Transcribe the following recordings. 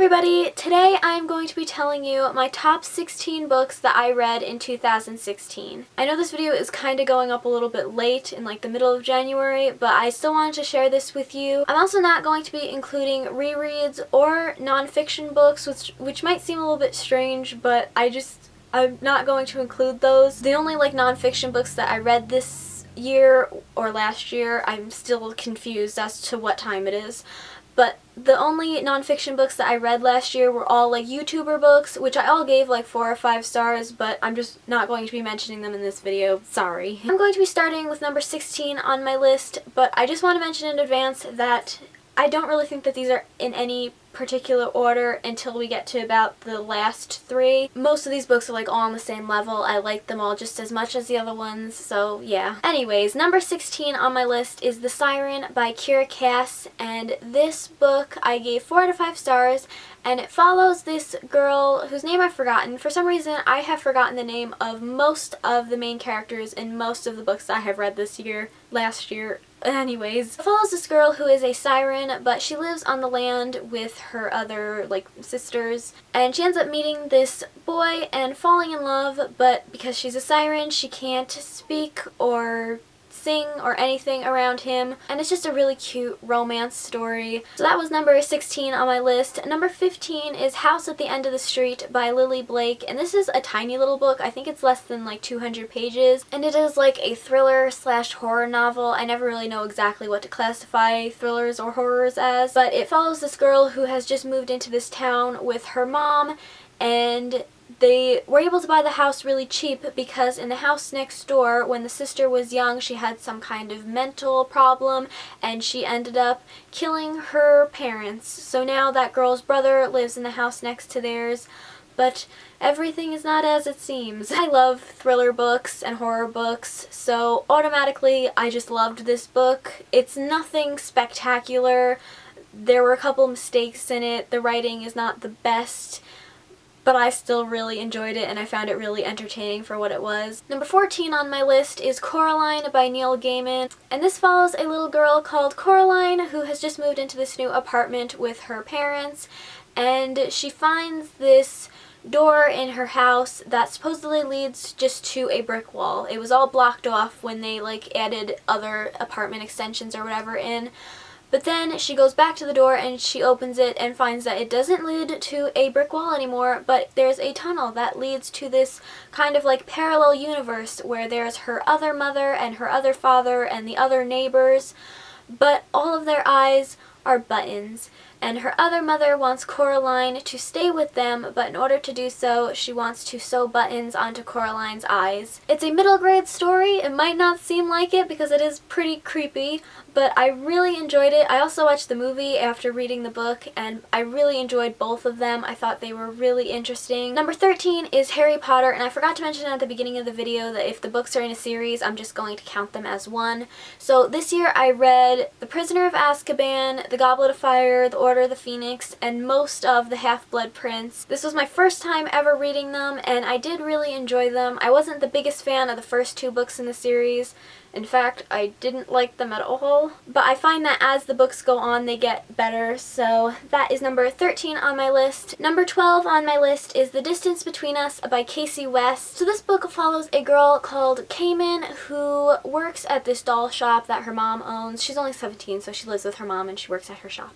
everybody! Today I'm going to be telling you my top 16 books that I read in 2016. I know this video is kind of going up a little bit late in like the middle of January, but I still wanted to share this with you. I'm also not going to be including rereads or nonfiction books, which might seem a little bit strange, but I'm not going to include those. The only like nonfiction books that I read this year or last year, I'm still confused as to what time it is. But the only nonfiction books that I read last year were all like YouTuber books, which I all gave like 4 or 5 stars, but I'm just not going to be mentioning them in this video. Sorry. I'm going to be starting with number 16 on my list, but I just want to mention in advance that I don't really think that these are in any particular order until we get to about the last 3. Most of these books are like all on the same level. I like them all just as much as the other ones, so yeah. Anyways, number 16 on my list is The Siren by Kira Cass, and this book I gave 4 out of 5 stars, and it follows this girl whose name I've forgotten. For some reason, I have forgotten the name of most of the main characters in most of the books I have read last year. Anyways, it follows this girl who is a siren, but she lives on the land with her other, like, sisters, and she ends up meeting this boy and falling in love, but because she's a siren, she can't speak or sing or anything around him, and it's just a really cute romance story. So that was number 16 on my list. Number 15 is House at the End of the Street by Lily Blake, and this is a tiny little book. I think it's less than like 200 pages, and it is like a thriller slash horror novel. I never really know exactly what to classify thrillers or horrors as, but it follows this girl who has just moved into this town with her mom, and they were able to buy the house really cheap because in the house next door, when the sister was young, she had some kind of mental problem and she ended up killing her parents. So now that girl's brother lives in the house next to theirs, but everything is not as it seems. I love thriller books and horror books, so automatically I just loved this book. It's nothing spectacular. There were a couple mistakes in it. The writing is not the best, but I still really enjoyed it and I found it really entertaining for what it was. Number 14 on my list is Coraline by Neil Gaiman, and this follows a little girl called Coraline who has just moved into this new apartment with her parents, and she finds this door in her house that supposedly leads just to a brick wall. It was all blocked off when they like added other apartment extensions or whatever in. But then she goes back to the door and she opens it and finds that it doesn't lead to a brick wall anymore, but there's a tunnel that leads to this kind of like parallel universe where there's her other mother and her other father and the other neighbors, but all of their eyes are buttons. And her other mother wants Coraline to stay with them, but in order to do so, she wants to sew buttons onto Coraline's eyes. It's a middle grade story. It might not seem like it because it is pretty creepy, but I really enjoyed it. I also watched the movie after reading the book, and I really enjoyed both of them. I thought they were really interesting. Number 13 is Harry Potter, and I forgot to mention at the beginning of the video that if the books are in a series, I'm just going to count them as one. So this year I read The Prisoner of Azkaban, The Goblet of Fire, The Order of the Phoenix, and most of The Half-Blood Prince. This was my first time ever reading them, and I did really enjoy them. I wasn't the biggest fan of the first 2 books in the series. In fact, I didn't like them at all, but I find that as the books go on, they get better, so that is number 13 on my list. Number 12 on my list is The Distance Between Us by Casey West. So this book follows a girl called Cayman who works at this doll shop that her mom owns. She's only 17, so she lives with her mom and she works at her shop.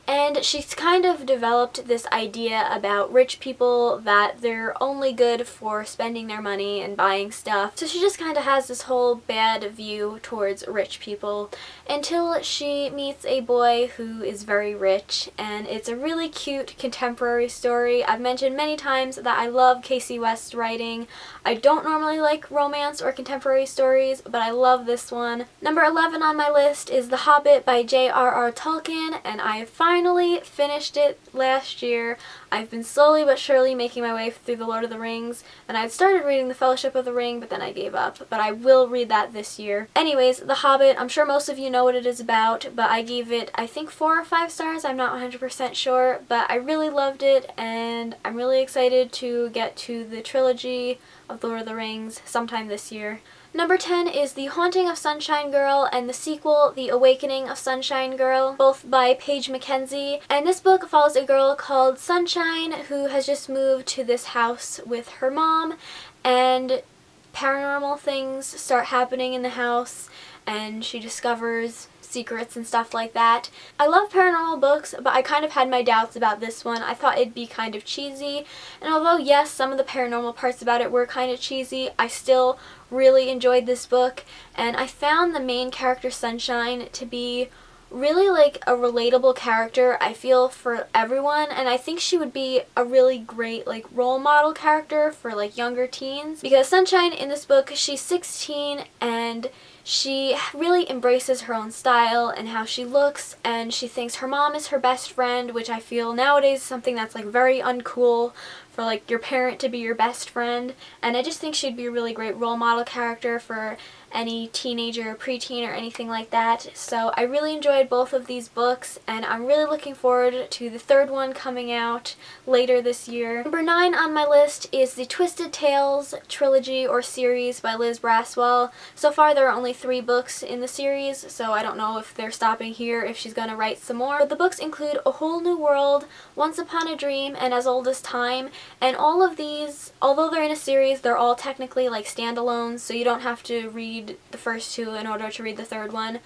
And she's kind of developed this idea about rich people that they're only good for spending their money and buying stuff. So she just kind of has this whole bad view towards rich people until she meets a boy who is very rich, and it's a really cute contemporary story. I've mentioned many times that I love Casey West's writing. I don't normally like romance or contemporary stories, but I love this one. Number 11 on my list is The Hobbit by J.R.R. Tolkien, and I finally finished it last year. I've been slowly but surely making my way through The Lord of the Rings, and I'd started reading The Fellowship of the Ring, but then I gave up. But I will read that this year. Anyways, The Hobbit, I'm sure most of you know what it is about, but I gave it, I think, 4 or 5 stars. I'm not 100% sure, but I really loved it, and I'm really excited to get to the trilogy of The Lord of the Rings sometime this year. Number 10 is The Haunting of Sunshine Girl and the sequel, The Awakening of Sunshine Girl, both by Paige Mackenzie. And this book follows a girl called Sunshine who has just moved to this house with her mom, and paranormal things start happening in the house and she discovers secrets and stuff like that. I love paranormal books, but I kind of had my doubts about this one. I thought it'd be kind of cheesy, and although yes, some of the paranormal parts about it were kind of cheesy, I still really enjoyed this book, and I found the main character Sunshine to be really like a relatable character, I feel, for everyone, and I think she would be a really great like role model character for like younger teens, because Sunshine in this book, she's 16 and she really embraces her own style and how she looks, and she thinks her mom is her best friend, which I feel nowadays is something that's like very uncool for like your parent to be your best friend, and I just think she'd be a really great role model character for any teenager or preteen or anything like that. So I really enjoyed both of these books, and I'm really looking forward to the third one coming out later this year. Number 9 on my list is the Twisted Tales trilogy or series by Liz Braswell. So far there are only 3 books in the series, so I don't know if they're stopping here, if she's gonna write some more. But the books include A Whole New World, Once Upon a Dream, and As Old as Time, and all of these, although they're in a series, they're all technically like standalones, so you don't have to read the first 2 in order to read the third one,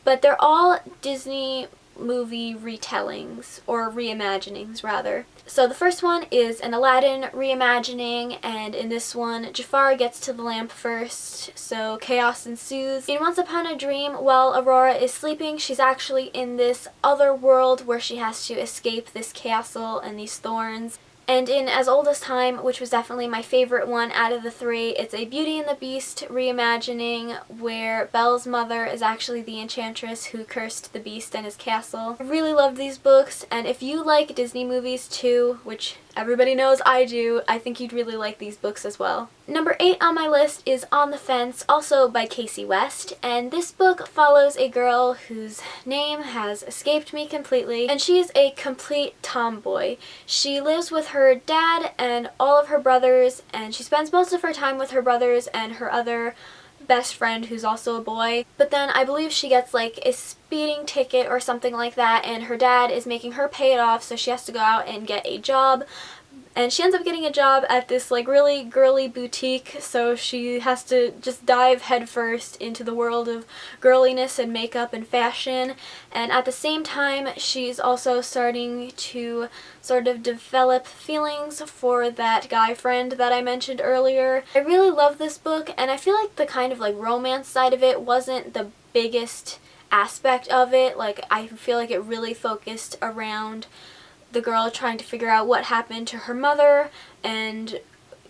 but they're all Disney movie retellings, or reimaginings rather. So the first one is an Aladdin reimagining, and in this one Jafar gets to the lamp first, so chaos ensues. In Once Upon a Dream, while Aurora is sleeping, she's actually in this other world where she has to escape this castle and these thorns. And in As Old as Time, which was definitely my favorite one out of the 3, it's a Beauty and the Beast reimagining where Belle's mother is actually the enchantress who cursed the Beast and his castle. I really love these books, and if you like Disney movies too, which everybody knows I do, I think you'd really like these books as well. Number 8 on my list is On the Fence, also by Casey West, and this book follows a girl whose name has escaped me completely, and she's a complete tomboy. She lives with her dad and all of her brothers, and she spends most of her time with her brothers and her other best friend who's also a boy. But then I believe she gets like a speeding ticket or something like that, and her dad is making her pay it off, so she has to go out and get a job. And she ends up getting a job at this like really girly boutique, so she has to just dive headfirst into the world of girliness and makeup and fashion. And at the same time, she's also starting to sort of develop feelings for that guy friend that I mentioned earlier. I really love this book, and I feel like the kind of like romance side of it wasn't the biggest aspect of it. Like, I feel like it really focused around the girl trying to figure out what happened to her mother, and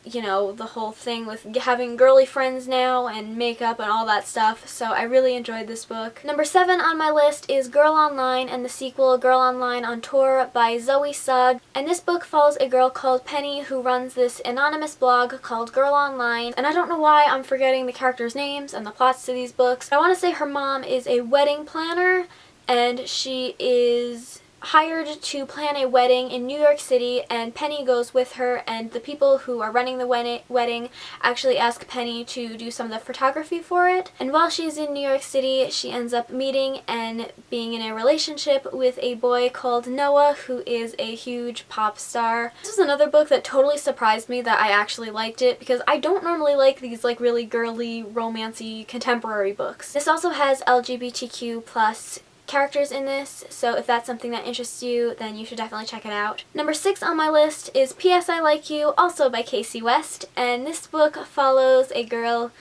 you know, the whole thing with having girly friends now and makeup and all that stuff. So I really enjoyed this book. Number 7 on my list is Girl Online and the sequel Girl Online on Tour by Zoe Sugg, and this book follows a girl called Penny who runs this anonymous blog called Girl Online, and I don't know why I'm forgetting the characters' names and the plots to these books. I want to say her mom is a wedding planner, and she is hired to plan a wedding in New York City, and Penny goes with her, and the people who are running the wedding actually ask Penny to do some of the photography for it. And while she's in New York City, she ends up meeting and being in a relationship with a boy called Noah, who is a huge pop star. This is another book that totally surprised me that I actually liked it, because I don't normally like these like really girly, romancy, contemporary books. This also has LGBTQ plus characters in this, so if that's something that interests you, then you should definitely check it out. Number 6 on my list is PSI Like You, also by Casey West, and this book follows a girl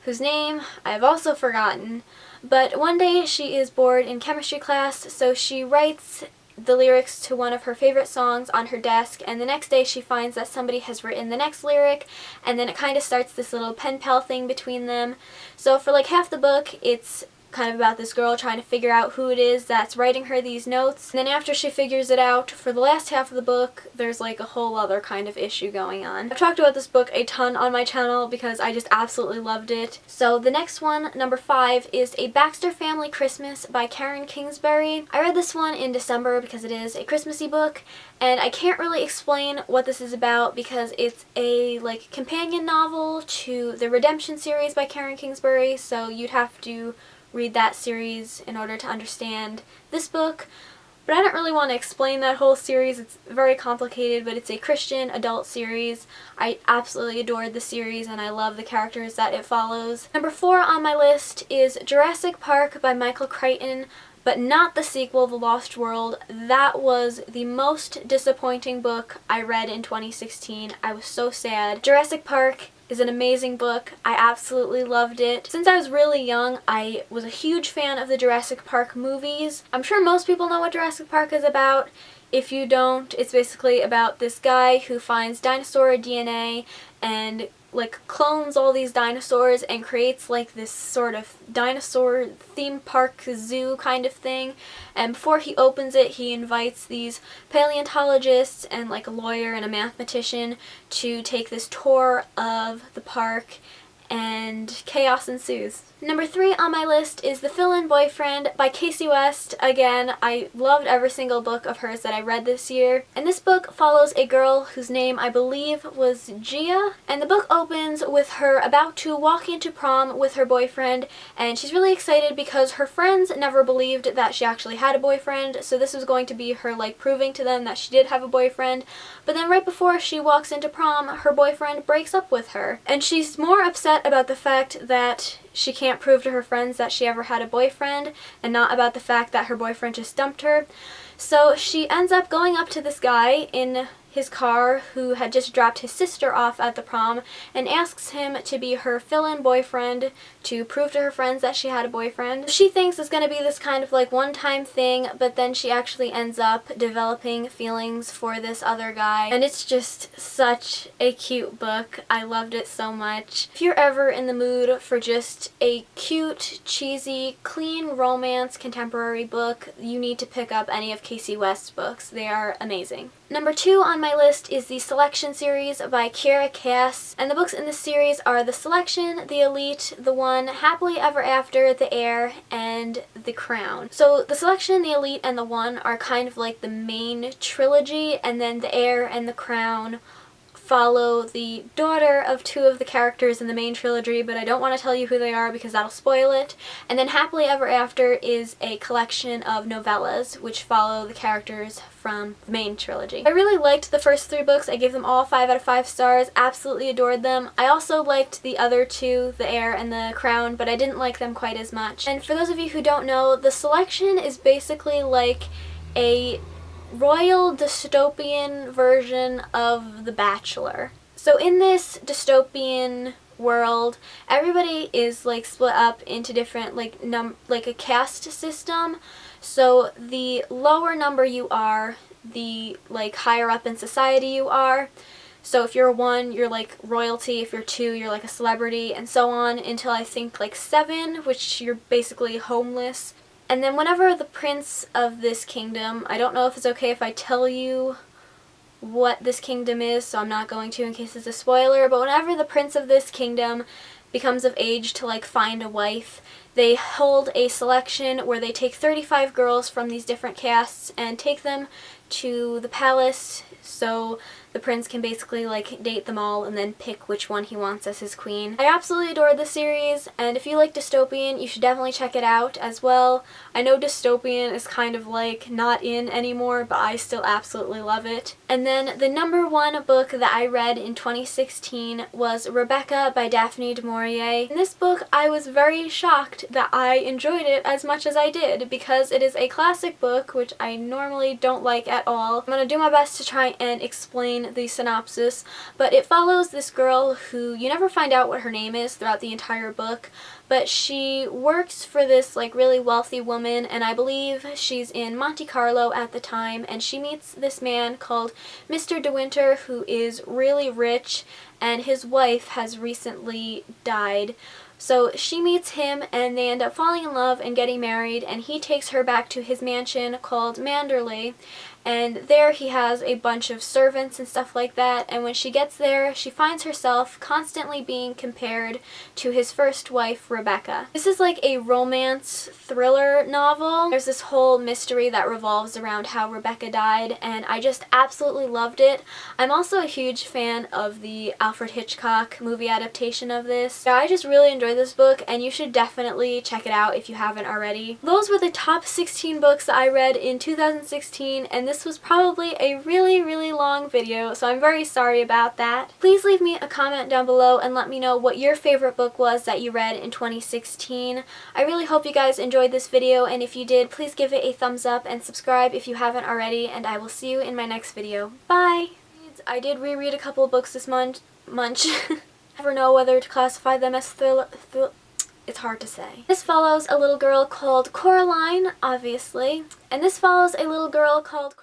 whose name I've also forgotten, but one day she is bored in chemistry class, so she writes the lyrics to one of her favorite songs on her desk, and the next day she finds that somebody has written the next lyric, and then it kind of starts this little pen pal thing between them. So for like half the book, it's kind of about this girl trying to figure out who it is that's writing her these notes. And then after she figures it out, for the last half of the book, there's like a whole other kind of issue going on. I've talked about this book a ton on my channel because I just absolutely loved it. So the next one, number 5, is A Baxter Family Christmas by Karen Kingsbury. I read this one in December because it is a Christmassy book, and I can't really explain what this is about because it's a like companion novel to the Redemption series by Karen Kingsbury, so you'd have to read that series in order to understand this book. But I don't really want to explain that whole series. It's very complicated, but it's a Christian adult series. I absolutely adored the series and I love the characters that it follows. Number 4 on my list is Jurassic Park by Michael Crichton, but not the sequel, The Lost World. That was the most disappointing book I read in 2016. I was so sad. Jurassic Park is an amazing book. I absolutely loved it. Since I was really young, I was a huge fan of the Jurassic Park movies. I'm sure most people know what Jurassic Park is about. If you don't, it's basically about this guy who finds dinosaur DNA and like clones all these dinosaurs and creates like this sort of dinosaur theme park zoo kind of thing. And before he opens it, he invites these paleontologists and like a lawyer and a mathematician to take this tour of the park, and chaos ensues. Number 3 on my list is The Fill-In Boyfriend by Casey West. Again, I loved every single book of hers that I read this year. And this book follows a girl whose name I believe was Gia. And the book opens with her about to walk into prom with her boyfriend. And she's really excited because her friends never believed that she actually had a boyfriend. So this was going to be her like proving to them that she did have a boyfriend. But then right before she walks into prom, her boyfriend breaks up with her. And she's more upset about the fact that she can't prove to her friends that she ever had a boyfriend and not about the fact that her boyfriend just dumped her. So she ends up going up to this guy in his car who had just dropped his sister off at the prom and asks him to be her fill-in boyfriend to prove to her friends that she had a boyfriend. She thinks it's going to be this kind of like one-time thing, but then she actually ends up developing feelings for this other guy, and it's just such a cute book. I loved it so much. If you're ever in the mood for just a cute, cheesy, clean romance contemporary book, you need to pick up any of Casey West's books. They are amazing. Number 2 on my list is the Selection series by Kiera Cass, and the books in this series are The Selection, The Elite, The One, Happily Ever After, The Heir, and The Crown. So The Selection, The Elite, and The One are kind of like the main trilogy, and then The Heir and The Crown follow the daughter of 2 of the characters in the main trilogy, but I don't want to tell you who they are because that'll spoil it. And then Happily Ever After is a collection of novellas which follow the characters from the main trilogy. I really liked the first 3 books. I gave them all 5 out of 5 stars. Absolutely adored them. I also liked the other 2, The Heir and The Crown, but I didn't like them quite as much. And for those of you who don't know, The Selection is basically like a royal dystopian version of The Bachelor. So in this dystopian world, everybody is like split up into different like a caste system. So the lower number you are, the like higher up in society you are. So if you're 1, you're like royalty. If you're 2, you're like a celebrity, and so on until I think like 7, which you're basically homeless. And then whenever the prince of this kingdom, I don't know if it's okay if I tell you what this kingdom is, so I'm not going to in case it's a spoiler, but whenever the prince of this kingdom becomes of age to like find a wife, they hold a selection where they take 35 girls from these different castes and take them to the palace so the prince can basically like date them all and then pick which one he wants as his queen. I absolutely adored the series, and if you like dystopian, you should definitely check it out as well. I know dystopian is kind of like not in anymore, but I still absolutely love it. And then the number 1 book that I read in 2016 was Rebecca by Daphne du Maurier. In this book, I was very shocked that I enjoyed it as much as I did because it is a classic book, which I normally don't like at all. I'm going to do my best to try and explain explain the synopsis, but it follows this girl who you never find out what her name is throughout the entire book, but she works for this like really wealthy woman, and I believe she's in Monte Carlo at the time, and she meets this man called Mr. De Winter, who is really rich, and his wife has recently died. So she meets him and they end up falling in love and getting married, and he takes her back to his mansion called Manderley, and there he has a bunch of servants and stuff like that, and when she gets there she finds herself constantly being compared to his first wife, Rebecca. This is like a romance thriller novel. There's this whole mystery that revolves around how Rebecca died, and I just absolutely loved it. I'm also a huge fan of the Alfred Hitchcock movie adaptation of this. Yeah, I just really enjoyed this book, and you should definitely check it out if you haven't already. Those were the top 16 books that I read in 2016, and this was probably a really long video, so I'm very sorry about that. Please leave me a comment down below and let me know what your favorite book was that you read in 2016. I really hope you guys enjoyed this video, and if you did, please give it a thumbs up and subscribe if you haven't already, and I will see you in my next video. Bye! I did reread a couple of books this month. Never know whether to classify them as thriller. It's hard to say. This follows a little girl called Coraline, obviously, and this follows a little girl called